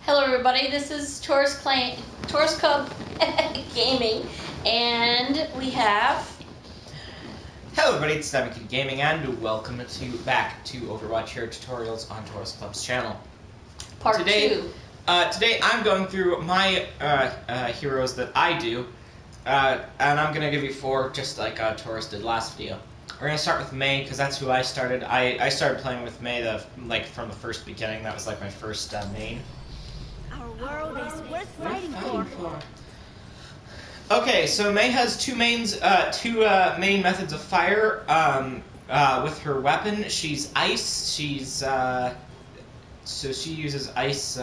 Hello everybody, this is Taurus Cub Gaming, and we have... Hello everybody, it's TDKG Gaming, and welcome back to Overwatch Hero Tutorials on Taurus Club's channel. Part 2. Today I'm going through my heroes that I do, and I'm going to give you 4 just like Taurus did last video. We're going to start with Mei, because that's who I started. I started playing with Mei from the first beginning. That was like my first main. Our world is worth fighting for. Okay, so Mei has two main methods of fire. With her weapon, she's ice. So she uses ice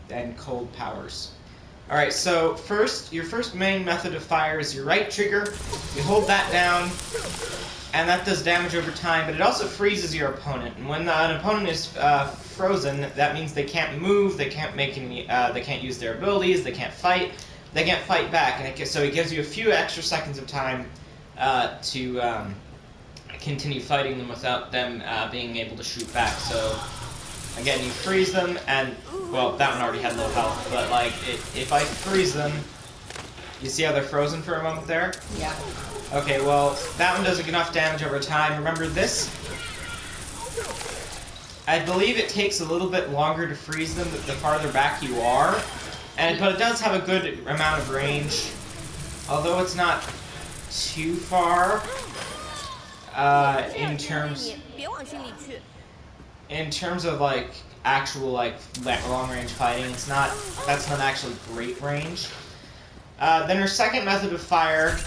and cold powers. All right, so your first main method of fire is your right trigger. You hold that down, and that does damage over time. But it also freezes your opponent. And when an opponent is frozen, that means they can't move. They can't make any. They can't use their abilities. They can't fight. They can't fight back, and so it gives you a few extra seconds of time to continue fighting them without them being able to shoot back. So again, you freeze them, and well, that one already had low health, but like if I freeze them, you see how they're frozen for a moment there? Yeah. Okay, well that one does enough damage over time. Remember this? I believe it takes a little bit longer to freeze them the farther back you are. But it does have a good amount of range, although it's not too far in terms of like actual like long range fighting. That's not actually great range. Then her second method of fire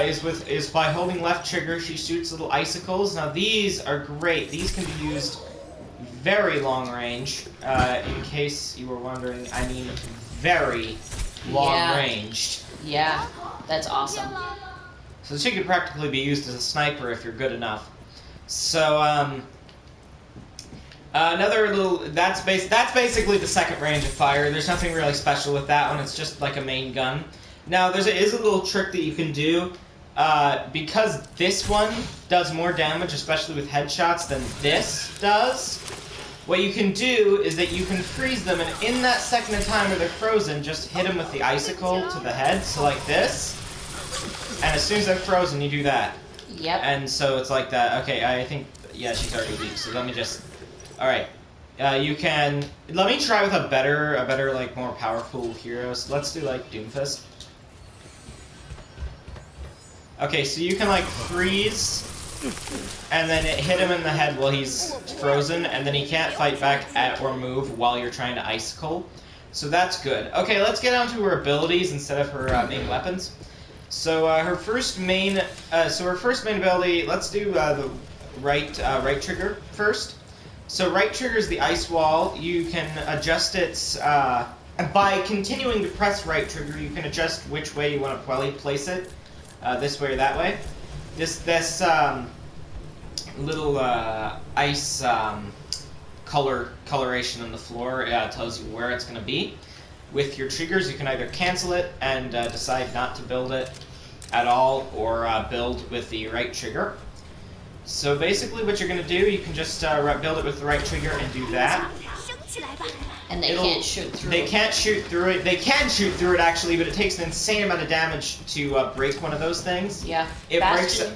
is by holding left trigger. She shoots little icicles. Now these are great. These can be used very long range. In case you were wondering, I mean very long ranged. Yeah, that's awesome. So she could practically be used as a sniper if you're good enough. So another little that's basically the second range of fire. There's nothing really special with that one. It's just like a main gun. Now there is a little trick that you can do. Because this one does more damage, especially with headshots, than this does. What you can do is that you can freeze them, and in that second of time where they're frozen, just hit them with the icicle to the head, so like this. And as soon as they're frozen, you do that. Yep. And so it's like that. Okay, I think, yeah, she's already weak, so let me just... Alright. You can... Let me try with a better, like, more powerful hero. So let's do, like, Doomfist. Okay, so you can, like, freeze... and then hit him in the head while he's frozen, and then he can't fight back or move while you're trying to icicle. So that's good. Okay, let's get on to her abilities instead of her main weapons. So her first main ability. Let's do the right trigger first. So right trigger is the ice wall. You can adjust it by continuing to press right trigger. You can adjust which way you want to place it, this way or that way. This little ice coloration on the floor tells you where it's going to be. With your triggers, you can either cancel it and decide not to build it at all, or build with the right trigger. So basically what you're going to do, you can just build it with the right trigger and do that. And they can't shoot through it. They can't shoot through it. They can shoot through it, actually, but it takes an insane amount of damage to break one of those things. Yeah. It Bastion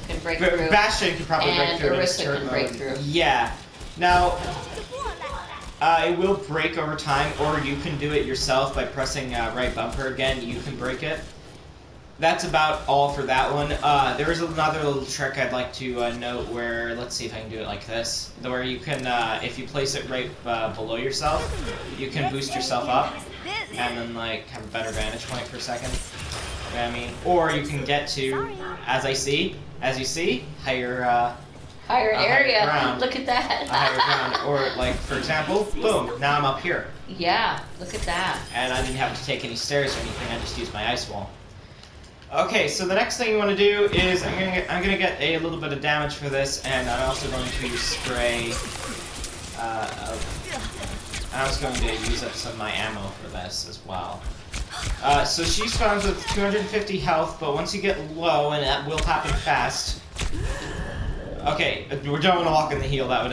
can break through. Bastion can probably break through. And Orisa can break through. Yeah. Now, it will break over time, or you can do it yourself by pressing right bumper again. You can break it. That's about all for that one. There is another little trick I'd like to note where, let's see if I can do it like this, where you can, if you place it right below yourself, you can boost yourself up, and then like have a better vantage point for a second. You know what I mean? Or you can get to, as you see, higher area. Ground. Look at that. A higher ground. Or like, for example, boom, now I'm up here. Yeah, look at that. And I didn't have to take any stairs or anything, I just used my ice wall. Okay, so the next thing you want to do is I'm gonna get a little bit of damage for this, and I'm also going to spray. I was going to use up some of my ammo for this as well. So she spawns with 250 health, but once you get low, and that will happen fast. Okay, we don't want to walk in the heel. That would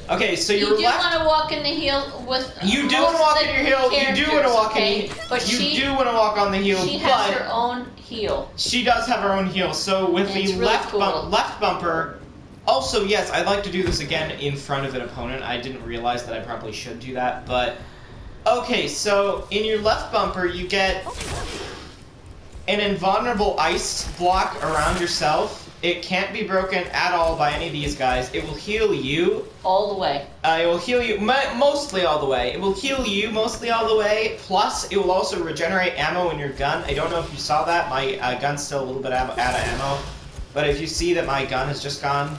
Okay, so You your do left. want to walk in the heel with. You do most want to walk of in the your heel. You do want to walk characters, in. okay? But you she do want to walk on the heel, she but has her own heel. she does have her own heel. So with And the it's really left cool. left bumper. Also, yes, I'd like to do this again in front of an opponent. I didn't realize that I probably should do that, but okay. So in your left bumper, you get an invulnerable ice block around yourself. It can't be broken at all by any of these guys. It will heal you. All the way. It will heal you mostly all the way. It will heal you mostly all the way. Plus, it will also regenerate ammo in your gun. I don't know if you saw that. My gun's still a little bit out of ammo. But if you see that my gun has just gone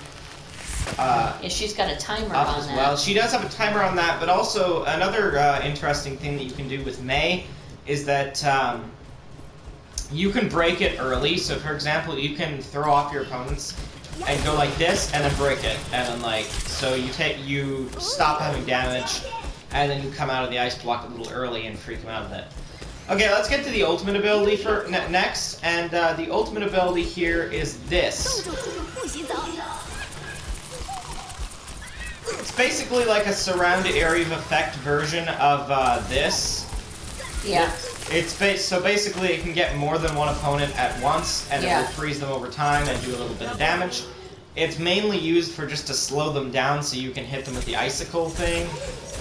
Yeah, she's got a timer up on as that. well. She does have a timer on that. But also, another interesting thing that you can do with Mei is that you can break it early. So, for example, you can throw off your opponents and go like this, and then break it, and then like so you stop having damage, and then you come out of the ice block a little early and freak them out of it. Okay, let's get to the ultimate ability for next, and the ultimate ability here is this. It's basically like a surround area of effect version of this. Yeah. So basically it can get more than one opponent at once, and it will freeze them over time and do a little bit of damage. It's mainly used for just to slow them down so you can hit them with the icicle thing,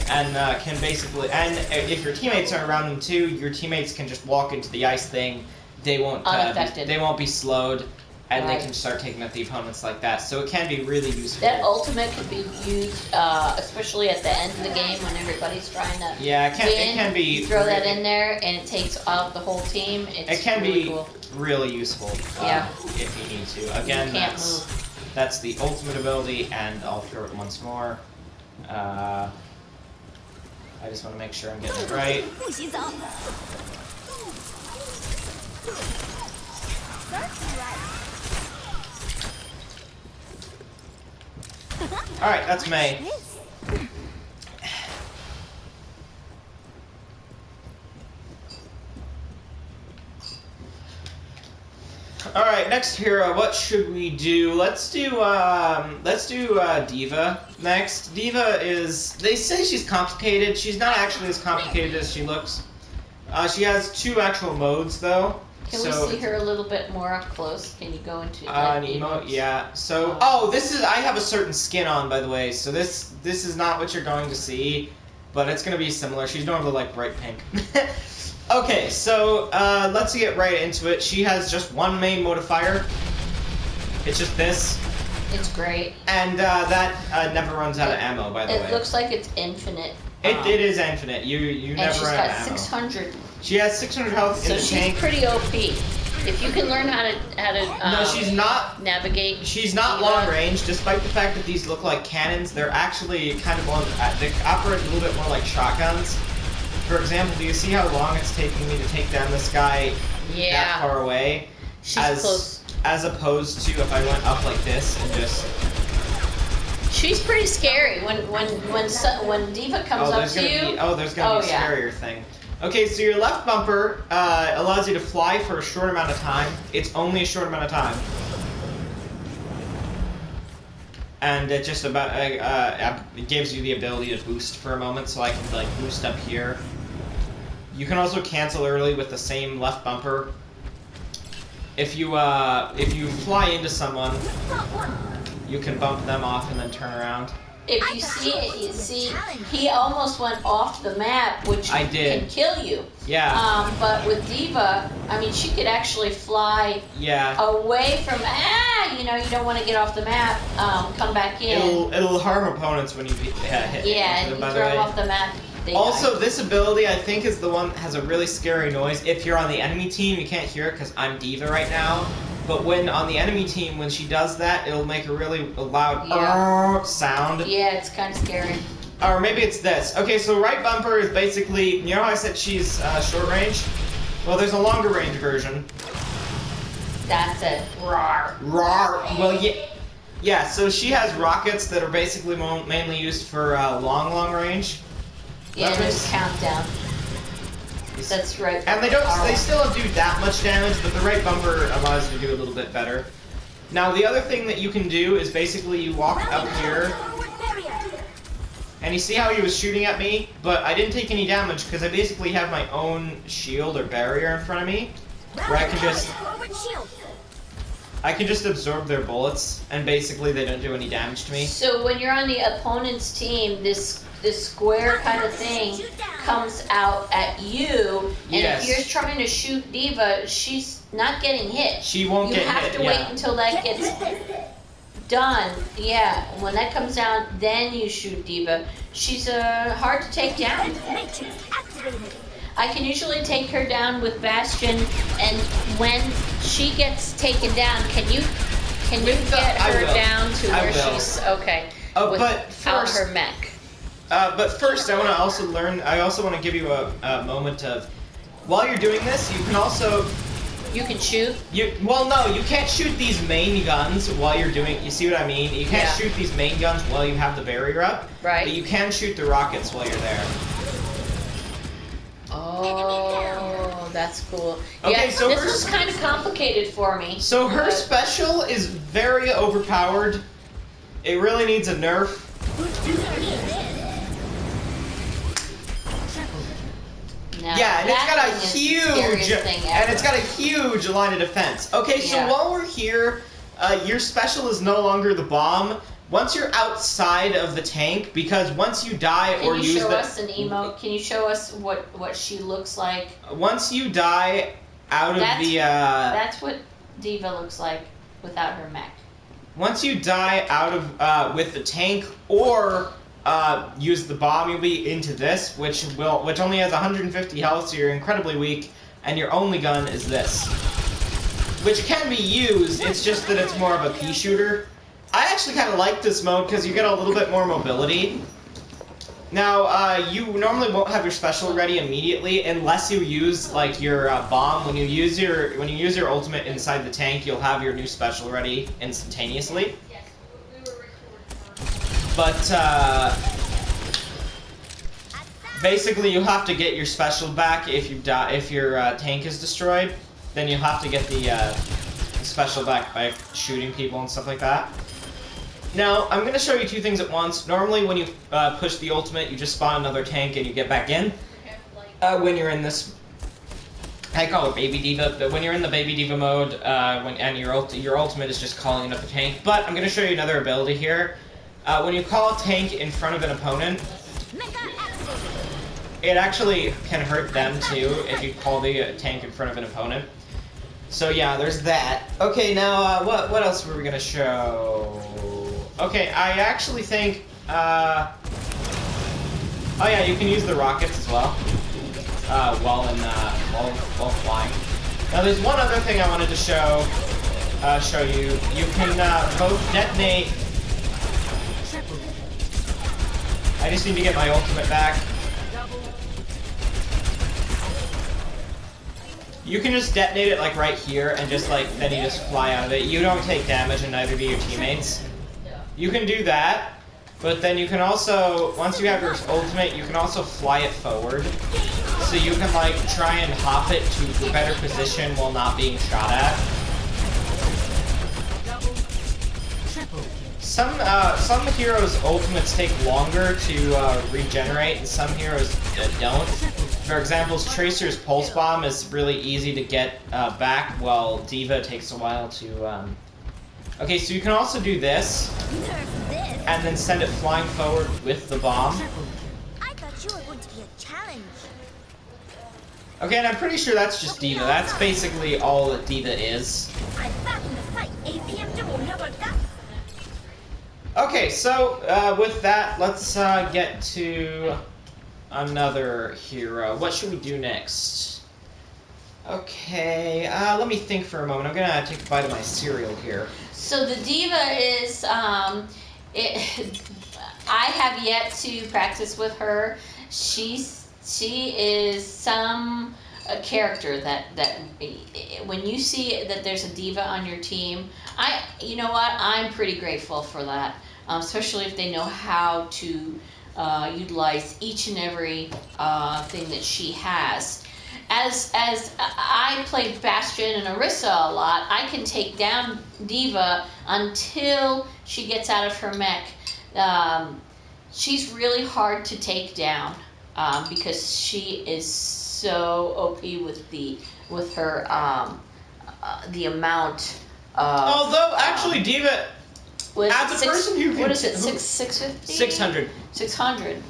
and can basically, and if your teammates are around them too, your teammates can just walk into the ice thing. They won't Unaffected. they won't be slowed, and Right. they can start taking out the opponents like that. So it can be really useful. That ultimate could be used, especially at the end of the game when everybody's trying to Yeah, it can be. You throw that in there and it takes out the whole team. It's It can really be cool. really useful. Yeah. If you need to. Again, You can't move. that's the ultimate ability, and I'll throw it once more. I just want to make sure I'm getting it right. Alright, that's Mei. Alright, next hero, what should we do? Let's do D.Va next. D.Va is, they say she's complicated. She's not actually as complicated as she looks. She has 2 actual modes though. Can we see her a little bit more up close? Can you go into an emote? Yeah. So, this is, I have a certain skin on, by the way, so this is not what you're going to see, but it's going to be similar. She's normally like bright pink. Okay, so let's get right into it. She has just one main modifier. It's just this. It's great. And that never runs out of ammo, by the way. It looks like it's infinite. It is infinite. You never run out of ammo. And she's got 600. She has 600 health in the tank. So she's pretty OP. If you can learn how to no, she's not. Navigate. She's not long range, despite the fact that these look like cannons. They're actually kind of they operate a little bit more like shotguns. For example, do you see how long it's taking me to take down this guy that far away? She's close. As opposed to if I went up like this and just. She's pretty scary when D.Va comes up to you. There's gonna be a scarier thing. Okay, so your left bumper allows you to fly for a short amount of time. It's only a short amount of time. And it just about it gives you the ability to boost for a moment, so I can like boost up here. You can also cancel early with the same left bumper. If you fly into someone, you can bump them off and then turn around. If you see it, you see he almost went off the map, which can kill you. Yeah. But with D.Va, I mean, she could actually fly away from. You don't want to get off the map. Come back in. It'll harm opponents when you hit. Yeah, and you throw them off the map. Also, this ability I think is the one that has a really scary noise. If you're on the enemy team, you can't hear it because I'm D.Va right now. But when on the enemy team, when she does that, it'll make a really loud sound. Yeah, it's kind of scary. Or maybe it's this. Okay, so right bumper is basically, you know how I said she's short range? Well, there's a longer range version. That's it. Rawr. Rawr. Well, yeah. So she has rockets that are basically mainly used for long range. Yeah, there's a countdown. That's right. And they still don't do that much damage, but the right bumper allows you to do a little bit better. Now the other thing that you can do is basically you walk up here And you see how he was shooting at me? But I didn't take any damage because I basically have my own shield or barrier in front of me. Where I can just absorb their bullets, and basically they don't do any damage to me. So when you're on the opponent's team, this square kind of thing comes out at you, and if you're trying to shoot D.Va, she's not getting hit. She won't get hit. You have to wait until that gets done. Yeah, when that comes down, then you shoot D.Va. She's hard to take down. I can usually take her down with Bastion, and when she gets taken down, can you get her down to where she's okay? But first, her mech. But first, I want to also learn. I also want to give you a moment of, while you're doing this, you can also. You can shoot. Well, no, you can't shoot these main guns while you're doing. You see what I mean? You can't shoot these main guns while you have the barrier up. Right. But you can shoot the rockets while you're there. Oh, that's cool. Okay, yeah, so this was kind of complicated for me. So her special is very overpowered. It really needs a nerf. Now, yeah, and it's got a huge line of defense. Okay, so while we're here, your special is no longer the bomb. Once you're outside of the tank, because once you die or use the... Can you show us an emote? Can you show us what she looks like? Once you die out of the... That's what D.Va looks like without her mech. Once you die out of with the tank or use the bomb, you'll be into this, which only has 150 health, so you're incredibly weak, and your only gun is this, which can be used. It's just that it's more of a pea shooter. I actually kind of like this mode because you get a little bit more mobility. Now, you normally won't have your special ready immediately unless you use like your bomb. When you use your ultimate inside the tank, you'll have your new special ready instantaneously. But basically, you have to get your special back if you die. If your tank is destroyed, then you have to get the special back by shooting people and stuff like that. Now, I'm going to show you two things at once. Normally, when you push the ultimate, you just spawn another tank and you get back in. When you're in this, I call it Baby D.Va, but when you're in the Baby D.Va mode, and your ultimate is just calling up a tank. But I'm going to show you another ability here. When you call a tank in front of an opponent, it actually can hurt them too if you call the tank in front of an opponent. So yeah, there's that. Okay, now what else were we going to show? Okay, I actually think, oh yeah, you can use the rockets as well, while flying. Now there's one other thing I wanted to show you. You can both detonate. I just need to get my ultimate back. You can just detonate it like right here, and just like then you just fly out of it. You don't take damage, and neither do your teammates. You can do that, but then you can also, once you have your ultimate, you can also fly it forward. So you can like try and hop it to a better position while not being shot at. Some heroes' ultimates take longer to regenerate, and some heroes don't. For example, Tracer's Pulse Bomb is really easy to get back, while D.Va takes a while to... Okay, so you can also do this, and then send it flying forward with the bomb. I thought you were going to be a challenge. Okay, and I'm pretty sure that's just D.Va. That's basically all that D.Va is. I'm back in the fight. Okay, so with that, let's get to another hero. What should we do next? Okay, let me think for a moment. I'm gonna take a bite of my cereal here. So the D.Va is, I have yet to practice with her. She is a character that when you see that there's a D.Va on your team, you know what? I'm pretty grateful for that, especially if they know how to utilize each and every thing that she has. As I played Bastion and Orisa a lot, I can take down D.Va until she gets out of her mech. she's really hard to take down because she is so OP with her the amount of. Although actually, D.Va, as a person who can, what is it, 650? 600. 600.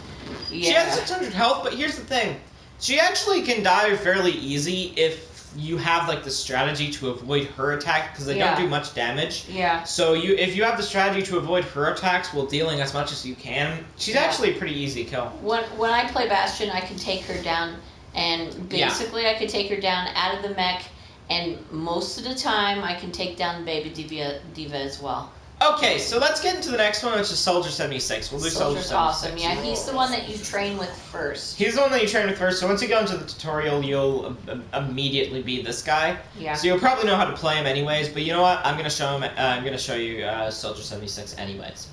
Yeah. She has 600 health, but here's the thing: she actually can die fairly easy if you have like the strategy to avoid her attack, because they don't do much damage. Yeah. So if you have the strategy to avoid her attacks while dealing as much as you can, she's actually a pretty easy kill. When I play Bastion, I can take her down, and basically I could take her down out of the mech, and most of the time I can take down baby D.Va as well. Okay, so let's get into the next one, which is Soldier 76. We'll do Soldier 76. Awesome. Yeah, he's the one that you train with first. He's the one that you train with first, so once you go into the tutorial, you'll immediately be this guy. Yeah. So you'll probably know how to play him anyways, but you know what? I'm gonna show him. I'm gonna show you Soldier 76 anyways.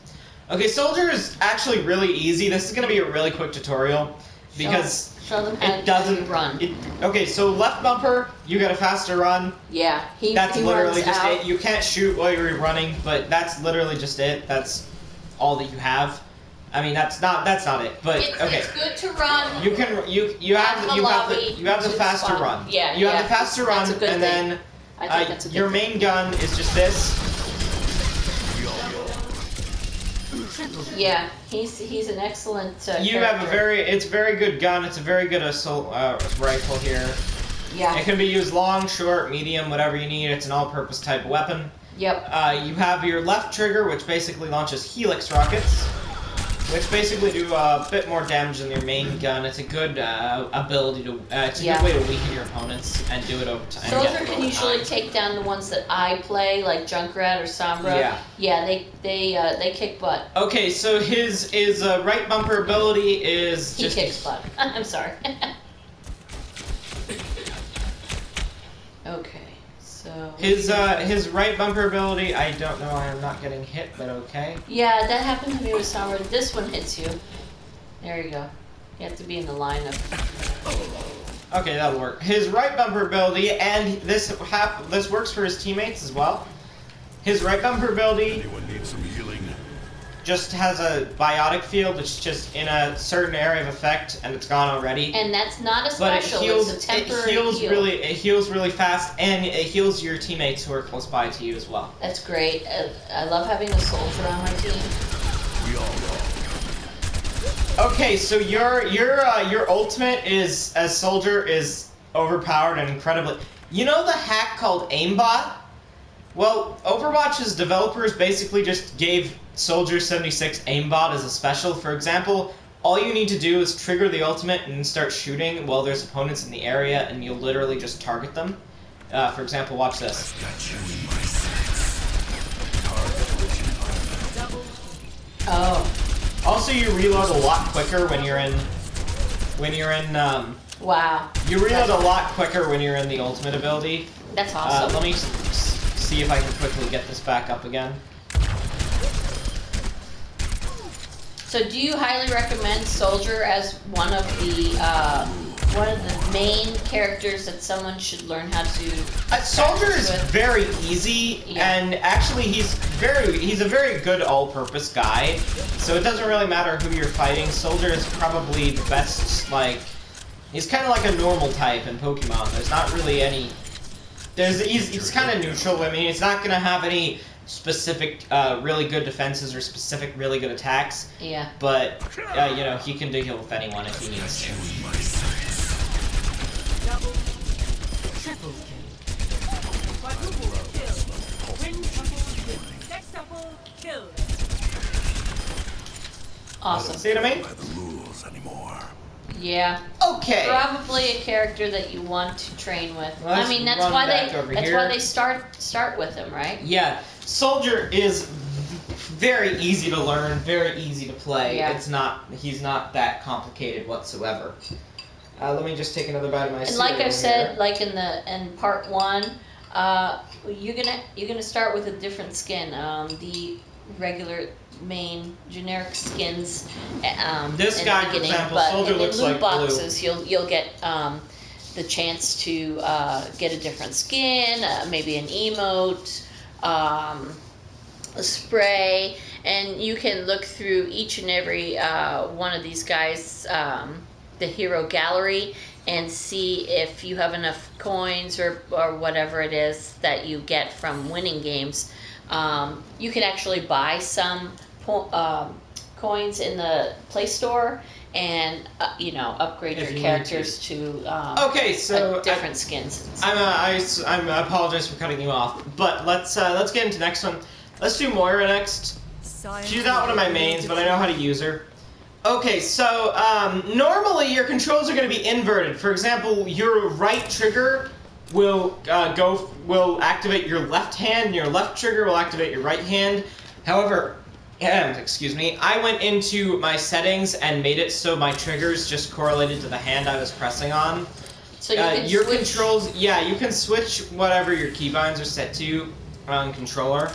Okay, Soldier is actually really easy. This is gonna be a really quick tutorial because show them how it doesn't run. Okay, so left bumper, you got a faster run. Yeah, that's literally runs just out. it. You can't shoot while you're running, but that's literally just it. That's all that you have. I mean, that's not it. But okay, it's good to run. you can you have the faster run. Yeah, you have the faster run, that's a good and thing. then I think that's a good your thing. main gun is just this. Yeah, he's an excellent. You have it's a very good gun. It's a very good assault rifle here. Yeah. It can be used long, short, medium, whatever you need. It's an all-purpose type of weapon. Yep. You have your left trigger, which basically launches helix rockets, which basically do a bit more damage than your main gun. It's a good ability to. It's a good way to weaken your opponents and do it over time. Soldier can usually take down the ones that I play, like Junkrat or Sombra. Yeah. Yeah, they kick butt. Okay, so his right bumper ability is He kicks butt. I'm sorry. Okay, so his right bumper ability. I don't know. I am not getting hit, but okay. yeah, that happened to me with Sombra. This one hits you. There you go. You have to be in the lineup. Okay, that'll work. His right bumper ability, and this works for his teammates as well. His right bumper ability Anyone need some healing? just has a biotic field. It's just in a certain area of effect, and it's gone already. And that's not a But special. it heals. It's a temporary It heals really fast, and it heals your teammates who are close by to you as well. That's great. I love having a soldier on my team. We all know. Okay, so your ultimate is as soldier is overpowered and incredibly. You know the hack called aimbot? Well, Overwatch's developers basically just gave Soldier 76 aimbot as a special. For example, all you need to do is trigger the ultimate and start shooting while there's opponents in the area, and you'll literally just target them. For example, watch this. I've got you in my sights. Oh. Also, you reload a lot quicker when you're in. Wow. You reload a lot quicker when you're in the ultimate ability. That's awesome. Let me see if I can quickly get this back up again. So, do you highly recommend Soldier as one of the main characters that someone should learn how to? Soldier is with? very easy, and actually he's a very good all-purpose guy. So it doesn't really matter who you're fighting. Soldier is probably the best. Like, he's kind of like a normal type in Pokemon. There's not really any. He's kind of neutral. I mean, he's not gonna have any specific really good defenses or specific really good attacks. Yeah. But you know, he can deal with anyone if he needs to. Double, triple kill. Quadruple kill. Quintuple kill. Sextuple kill. Awesome. See what I mean? By the rules anymore. Yeah. Okay. Probably a character that you want to train with. Well, I mean, that's run why back over here. why they start with him, right? Yeah, Soldier is very easy to learn, very easy to play. Yeah. He's not that complicated whatsoever. Let me just take another bite of my And like cereal I've said, here. like in part 1, you're gonna start with a different skin. The regular main generic skins. This in guy, the for beginning, example, but Soldier in looks loot like blue. boxes, you'll get the chance to get a different skin, maybe an emote, a spray, and you can look through each and every one of these guys, the hero gallery, and see if you have enough coins or whatever it is that you get from winning games. You can actually buy some coins in the Play Store and upgrade your characters to okay, so different skins. I apologize for cutting you off, but let's get into the next one. Let's do Moira next. She's not one of my mains, but I know how to use her. Okay, so normally your controls are going to be inverted. For example, your right trigger will activate your left hand, and your left trigger will activate your right hand. However, excuse me, I went into my settings and made it so my triggers just correlated to the hand I was pressing on. So you can your switch. controls, yeah, you can switch whatever your keybinds are set to on controller.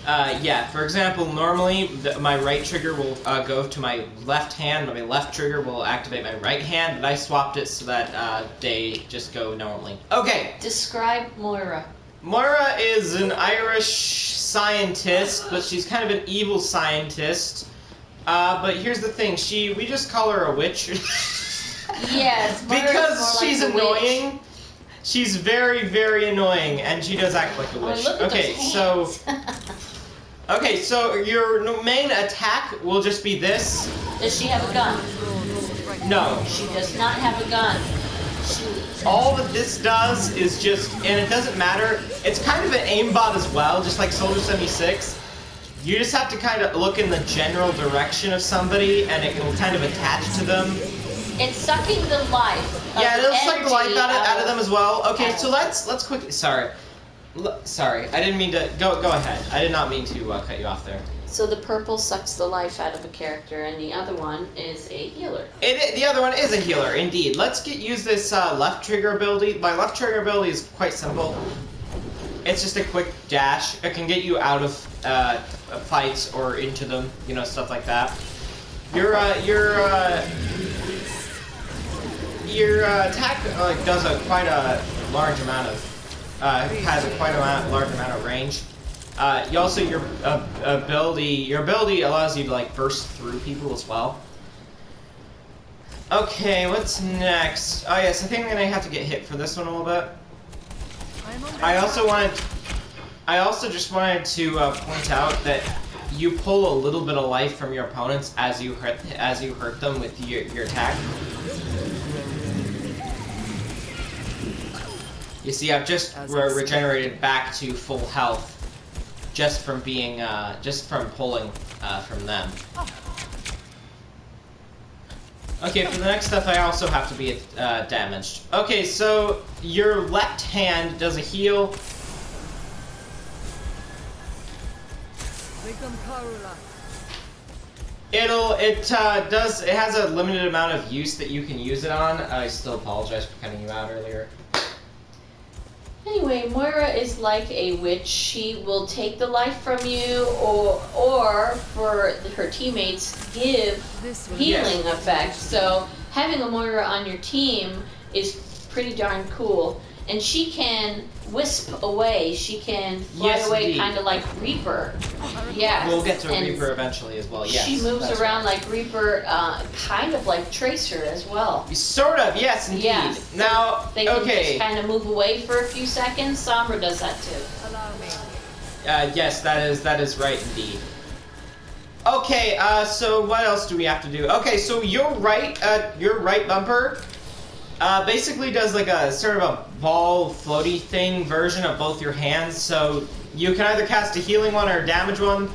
Yeah, for example, normally my right trigger will go to my left hand, my left trigger will activate my right hand, but I swapped it so that they just go normally. Okay. Describe Moira. Moira is an Irish scientist, but she's kind of an evil scientist. But here's the thing, we just call her a witch. Yes, Moira's because more she's like a annoying. witch. She's very, very annoying, and she does act like a witch. Look at those hands. Okay, so your main attack will just be this. Does she have a gun? No. She does not have a gun. All that this does is just, and it doesn't matter, it's kind of an aimbot as well, just like Soldier 76. You just have to kind of look in the general direction of somebody, and it will kind of attach to them. It's sucking the life. Yeah, it'll suck the life energy out of them as well. Okay, so of- let's quickly. Sorry, I didn't mean to. Go ahead. I did not mean to cut you off there. So the purple sucks the life out of a character, and the other one is a healer. The other one is a healer, indeed. Let's use this left trigger ability. My left trigger ability is quite simple. It's just a quick dash. It can get you out of fights or into them, stuff like that. Your attack does quite a large amount of has a large amount of range. You also your ability allows you to burst through people as well. Okay, what's next? Oh yes, I think I'm gonna have to get hit for this one a little bit. I also just wanted to point out that you pull a little bit of life from your opponents as you hurt them with your attack. You see, I've just regenerated back to full health just from pulling from them. Okay, for the next stuff, I also have to be damaged. Okay, so your left hand does a heal. It has a limited amount of use that you can use it on. I still apologize for cutting you out earlier. Anyway, Moira is like a witch. She will take the life from you, or for her teammates, give healing effect. So having a Moira on your team is pretty darn cool. And she can wisp away. She can fly away, indeed. kind of like Reaper. Yeah. We'll get to and Reaper eventually as well. Yes. She moves that's around right. like Reaper, kind of like Tracer as well. Sort of. Yes, indeed. Yes. Now, They can okay. just kind of move away for a few seconds. Sombra does that too. Yes, that is right indeed. Okay. So what else do we have to do? Okay. So your right bumper. Basically does like a sort of a ball floaty thing version of both your hands, so you can either cast a healing one or a damage one.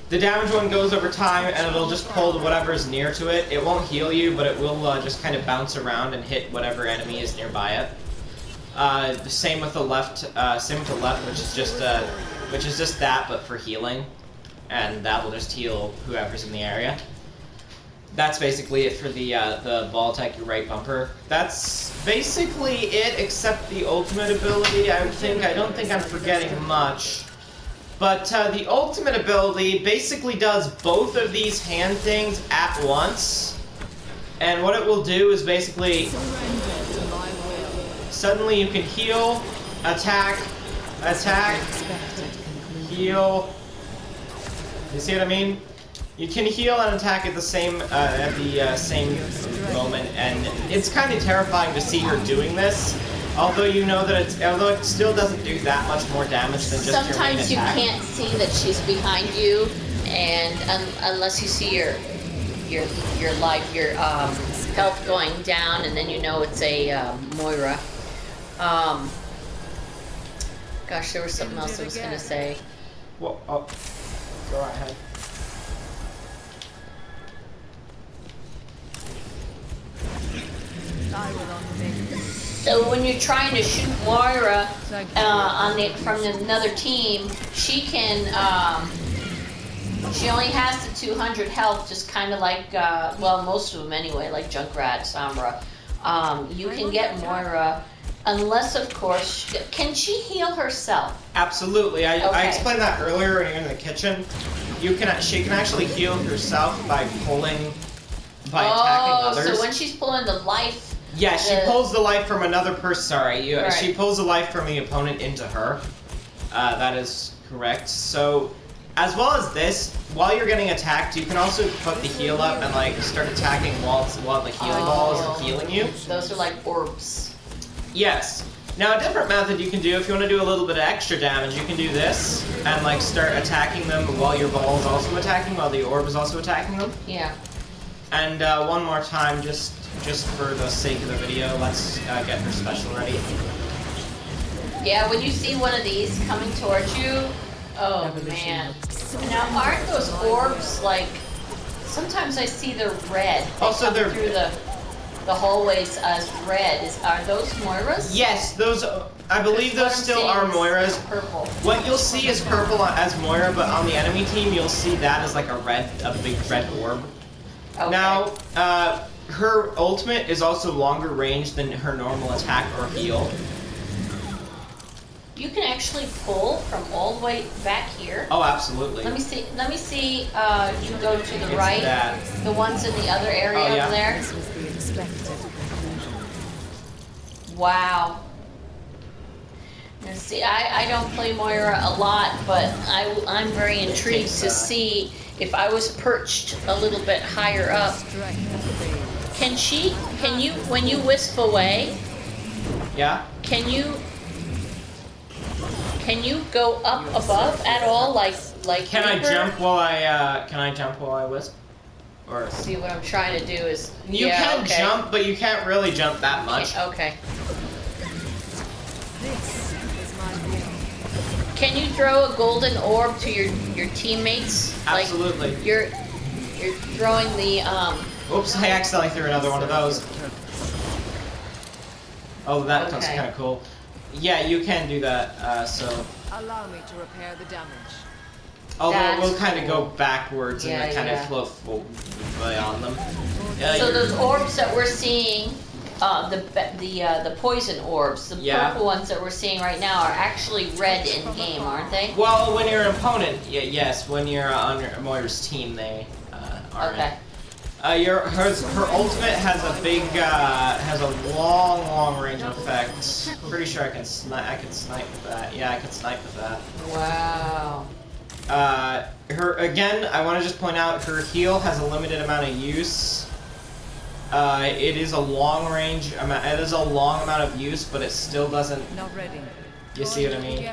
The damage one goes over time and it'll just pull to whatever is near to it. It won't heal you, but it will just kind of bounce around and hit whatever enemy is nearby it. Same with the left, which is just that but for healing, and that will just heal whoever's in the area. That's basically it for the ball attack, your right bumper. That's basically it, except the ultimate ability. I don't think I'm forgetting much. But the ultimate ability basically does both of these hand things at once. And what it will do is basically suddenly you can heal, attack, heal, You see what I mean? You can heal and attack at the same same moment, and it's kind of terrifying to see her doing this. Although you know that although it still doesn't do that much more damage than just your main Sometimes you attack. can't see that she's behind you, and unless you see your life, your health going down, and then you know it's a Moira. Gosh, there was something else I was gonna say. Well, oh, go right ahead. So when you're trying to shoot Moira from another team, she can. She only has the 200 health, just kind of like well, most of them anyway, like Junkrat, Sombra. You can get Moira, unless of course, can she heal herself? Absolutely. I Okay. explained that earlier when you're in the kitchen. She can actually heal herself by attacking others. So when she's pulling the life. Yeah, she pulls the life from another person. Sorry, Right. she pulls the life from the opponent into her. That is correct. So, as well as this, while you're getting attacked, you can also put the heal up and like start attacking while the healing balls are healing you. Those are like orbs. Yes. Now, a different method you can do if you want to do a little bit of extra damage, you can do this and like start attacking them while your ball is also attacking, while the orb is also attacking them. Yeah. And one more time, just for the sake of the video, let's get her special ready. Yeah, when you see one of these coming towards you, oh man. Now, aren't those orbs like? Sometimes I see they're red. Also, come they're through the hallways as red. Are those Moiras? Yes, those. I believe Because what those I'm still seeing are is Moiras. Purple. What you'll see is purple as Moira, but on the enemy team, you'll see that as like a big red orb. Okay. Now, her ultimate is also longer range than her normal attack or heal. You can actually pull from all the way back here. Oh, absolutely. Let me see. Let me see. You go to the It's right. that. The ones in the other area Oh, yeah. over there. This was the expected conclusion. Wow. Now, see, I don't play Moira a lot, but I'm very intrigued to see if I was perched a little bit higher up. Can you, when you wisp away, Yeah. can you go up above at all, like Can I Reaper? jump while I wisp? Or See, what I'm trying to do is you yeah, can okay. jump, but you can't really jump that much. Okay. This is my game. Can you throw a golden orb to your teammates? Absolutely. Like you're throwing the Oops! I accidentally threw another one of those. Oh, that looks Okay. kind of cool. Yeah, you can do that. So, Allow me to repair the damage. although That's we'll kind of cool. go backwards Yeah, and kind yeah. of float on them. so those orbs that we're seeing, the poison orbs, the Yeah. purple ones that we're seeing right now are actually red in game, aren't they? Well, when you're an opponent, yes. When you're on Moira's team, they aren't. Okay. Her ultimate has a long range of effect. Pretty sure I can snipe with that. Yeah, I can snipe with that. Wow. I want to just point out her heal has a limited amount of use. It is a long range amount. It is a long amount of use, but it still doesn't. Not ready. You see what I mean?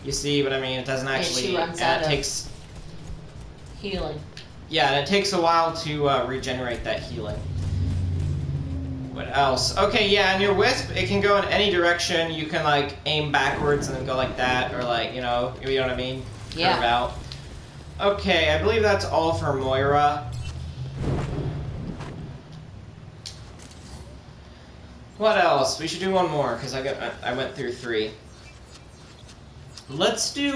You see what I mean? It doesn't actually. she runs and out it of- takes. Healing. Yeah, and it takes a while to regenerate that healing. What else? Okay, yeah, and your wisp, it can go in any direction. You can like aim backwards and then go like that, or like you know what I mean? Yeah. Curve out. Okay, I believe that's all for Moira. What else? We should do one more because I went through 3. Let's do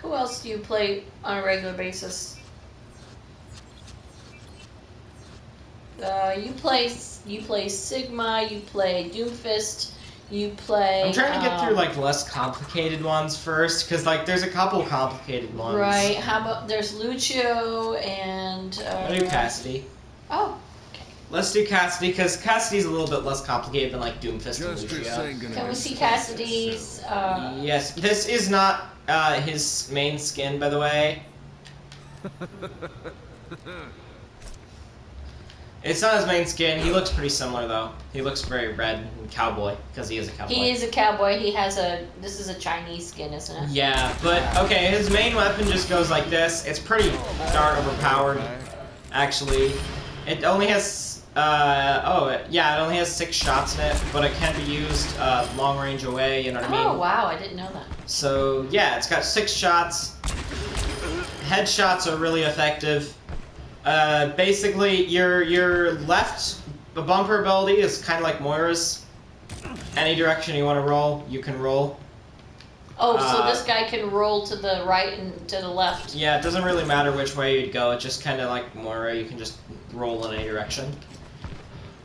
Who else do you play on a regular basis? You play Sigma. You play Doomfist. You play. I'm trying to get through like less complicated ones first, because like there's a couple complicated ones. Right. How about there's Lucio and. I'll do Cassidy. Oh. Let's do Cassidy, because Cassidy's a little bit less complicated than like Doomfist and Just Lucio. saying, gonna Can we be see so Cassidy's? Yes, this is not his main skin, by the way. It's not his main skin. He looks pretty similar, though. He looks very red and cowboy, because he is a cowboy. He is a cowboy. He has this is a Chinese skin, isn't it? Yeah, but, okay, his main weapon just goes like this. It's pretty darn overpowered, actually. It only has, it only has 6 shots in it, but it can be used long range away, you know what I mean? Oh, wow, I didn't know that. So, yeah, it's got 6 shots. Headshots are really effective. Basically, your left bumper ability is kind of like Moira's. Any direction you want to roll, you can roll. Oh, so this guy can roll to the right and to the left. Yeah, it doesn't really matter which way you'd go. It's just kind of like Moira. You can just roll in any direction.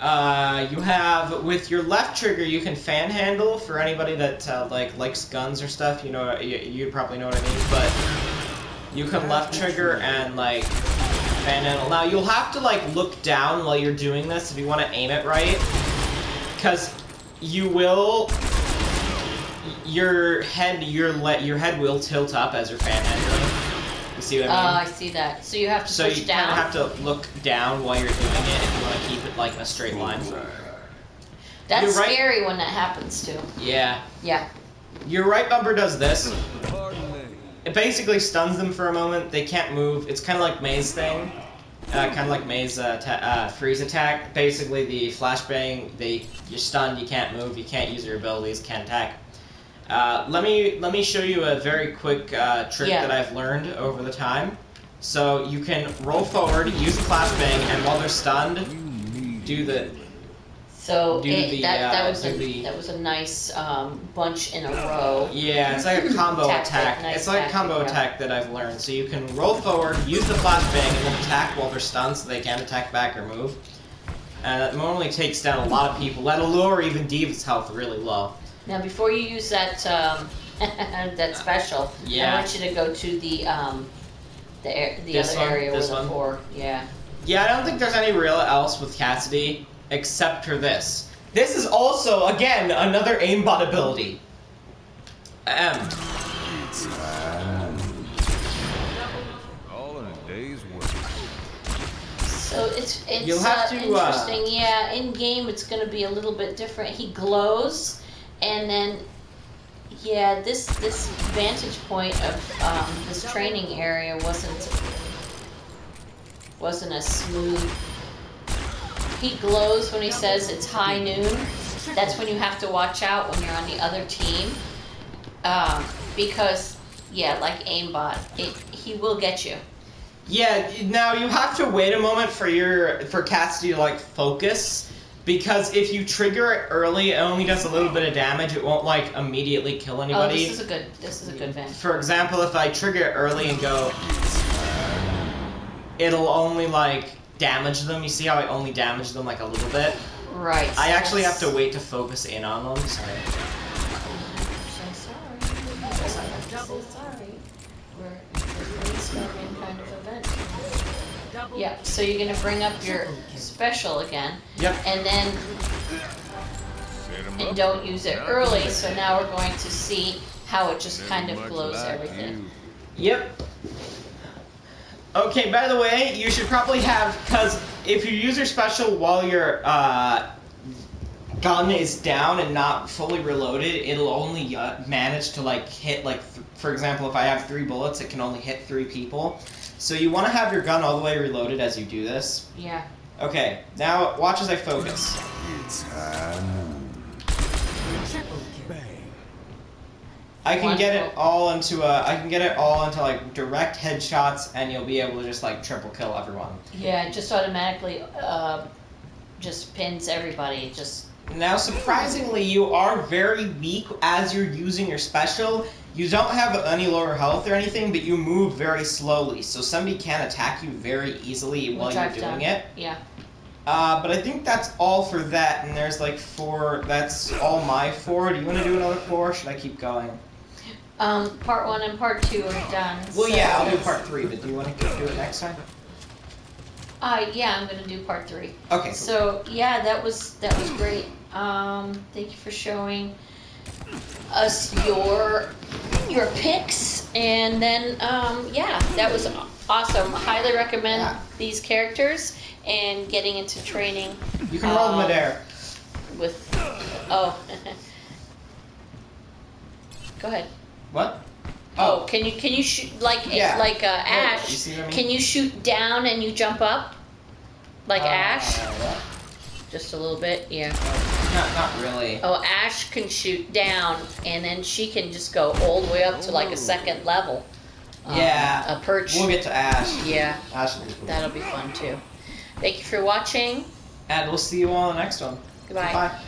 You have, with your left trigger, you can fan handle for anybody that likes guns or stuff. You know, you probably know what I mean. But you can left trigger and fan handle. Now you'll have to look down while you're doing this if you want to aim it right, because you will. Your head will tilt up as you're fan handling. You see what I mean? I see that. So you have to push down. So you kind of have to look down while you're doing it if you want to keep it in a straight line. That's Your right- scary when that happens too. Yeah. Yeah. Your right bumper does this. It basically stuns them for a moment. They can't move. It's kind of like May's thing. Kind of like May's freeze attack. Basically, the flashbang, you're stunned, you can't move, you can't use your abilities, can't attack. Let me show you a very quick trick that I've learned over the time. So you can roll forward, use the flashbang, and while they're stunned, do the. So that was a nice bunch in a row. Yeah, it's like a combo Tactic, attack. nice It's like a combo tactic, attack that I've learned. So you can roll forward, use the flashbang, and then attack while they're stunned so they can't attack back or move. And that normally takes down a lot of people. That'll lower even D.Va's health really low. Now, before you use that that special, I want you to go to the other area with the 4. Yeah. Yeah, I don't think there's any real else with Cassidy except for this. This is also, again, another aimbot ability. All in a day's work. So it's You'll have to, interesting. Yeah, in game it's going to be a little bit different. He glows, and then this vantage point of this training area wasn't as smooth. He glows when he says it's high noon. That's when you have to watch out when you're on the other team, because like aimbot, he will get you. Yeah, now you have to wait a moment for Cassidy to focus, because if you trigger it early, it only does a little bit of damage. It won't immediately kill anybody. Oh, this is a good vantage. For example, if I trigger it early and go, it'll only damage them. You see how I only damage them a little bit? Right. I actually have to wait to focus in on them. Sorry. So sorry. We're brainstorming kind of event. Yeah, so you're going to bring up your special again. Yep. And then don't use it early, so now we're going to see how it just kind of glows everything. Yep. Okay, by the way, you should probably have, because if you use your special while your gun is down and not fully reloaded, it'll only manage to hit, for example, if I have 3 bullets, it can only hit 3 people. So you want to have your gun all the way reloaded as you do this. Yeah. Okay, now watch as I focus. I can get it all into direct headshots, and you'll be able to just triple kill everyone. Yeah, it just automatically just pins everybody. Now, surprisingly, you are very weak as you're using your special. You don't have any lower health or anything, but you move very slowly, so somebody can attack you very easily while you're doing it. Yeah. But I think that's all for that, and there's 4. That's all my 4. Do you want to do another 4, or should I keep going? Part 1 and part 2 are done. Well, yeah, I'll do part 3, but do you want to do it next time? Yeah, I'm gonna do part 3. Okay. Cool. So yeah, that was great. Thank you for showing us your your picks, and then yeah, that was awesome. Highly recommend Yeah. these characters and getting into training. You can roll midair. With oh, go ahead. What? Oh, can you shoot like Yeah. Ash? You see what I mean? Can you shoot down and you jump up like Ash? What? Just a little bit, yeah. Not really. Oh, Ash can shoot down, and then she can just go all the way up to like a second level. Yeah. A perch. We'll get to Ash. Yeah, Ash will be cool. that'll be fun too. Thank you for watching. And we'll see you all in the next one. Goodbye. Bye.